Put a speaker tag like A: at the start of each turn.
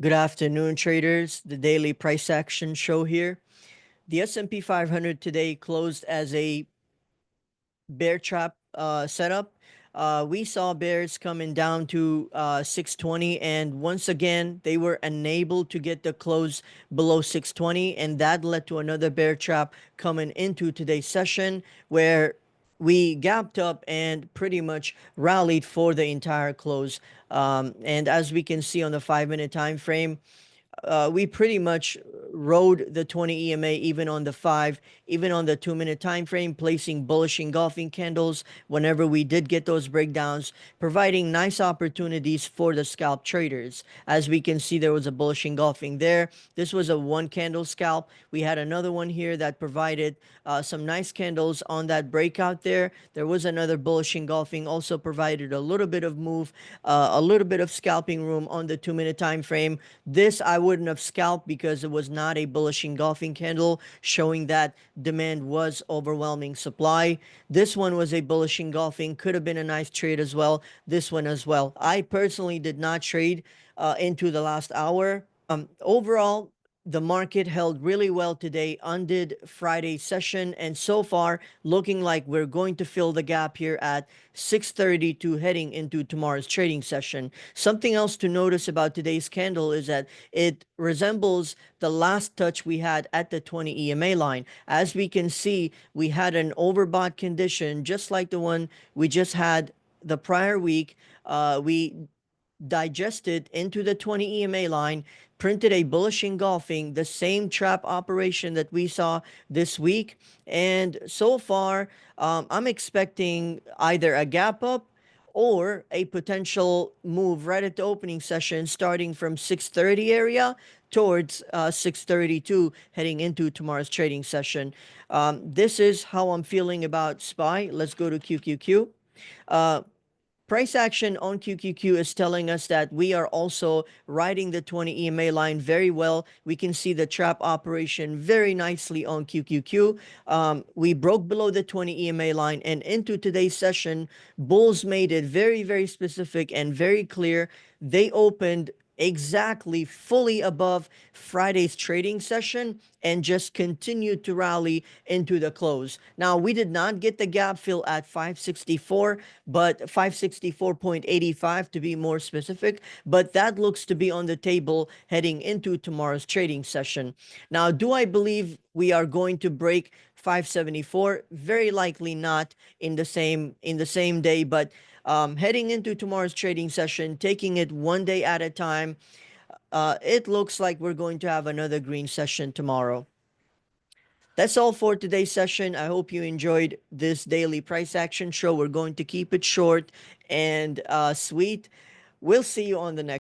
A: Good afternoon, traders. The daily price action show here. The S&P 500 today closed as a bear trap setup. We saw bears coming down to 620, and once again, they were unable to get the close below 620, and that led to another bear trap coming into today's session where we gapped up and pretty much rallied for the entire close. And as we can see on the 5-minute time frame, we pretty much rode the 20 EMA even on the 5, even on the 2-minute time frame, placing bullish engulfing candles whenever we did get those breakdowns, providing nice opportunities for the scalp traders. As we can see, there was a bullish engulfing there. This was a one candle scalp. We had another one here that provided some nice candles on that breakout there. There was another bullish engulfing, also provided a little bit of move, a little bit of scalping room on the 2-minute time frame. This I wouldn't have scalped because it was not a bullish engulfing candle, showing that demand was overwhelming supply. This one was a bullish engulfing, could have been a nice trade as well. This one as well. I personally did not trade into the last hour. Overall, the market held really well today, undid Friday's session, and so far looking like we're going to fill the gap here at 6:32 heading into tomorrow's trading session. Something else to notice about today's candle is that it resembles the last touch we had at the 20 EMA line. As we can see, we had an overbought condition just like the one we just had the prior week. We digested into the 20 EMA line, printed a bullish engulfing, the same trap operation that we saw this week. And so far, I'm expecting either a gap up or a potential move right at the opening session, starting from 6:30 area towards 6:32 heading into tomorrow's trading session. This is how I'm feeling about SPY. Let's go to QQQ. Price action on QQQ is telling us that we are also riding the 20 EMA line very well. We can see the trap operation very nicely on QQQ. We broke below the 20 EMA line, and into today's session, bulls made it very, very specific and very clear. They opened exactly fully above Friday's trading session and just continued to rally into the close. Now, we did not get the gap fill at 564, but 564.85 to be more specific, but that looks to be on the table heading into tomorrow's trading session. Now, do I believe we are going to break 574? Very likely not in the same day, but heading into tomorrow's trading session, taking it one day at a time, it looks like we're going to have another green session tomorrow. That's all for today's session. I hope you enjoyed this daily price action show. We're going to keep it short and sweet. We'll see you on the next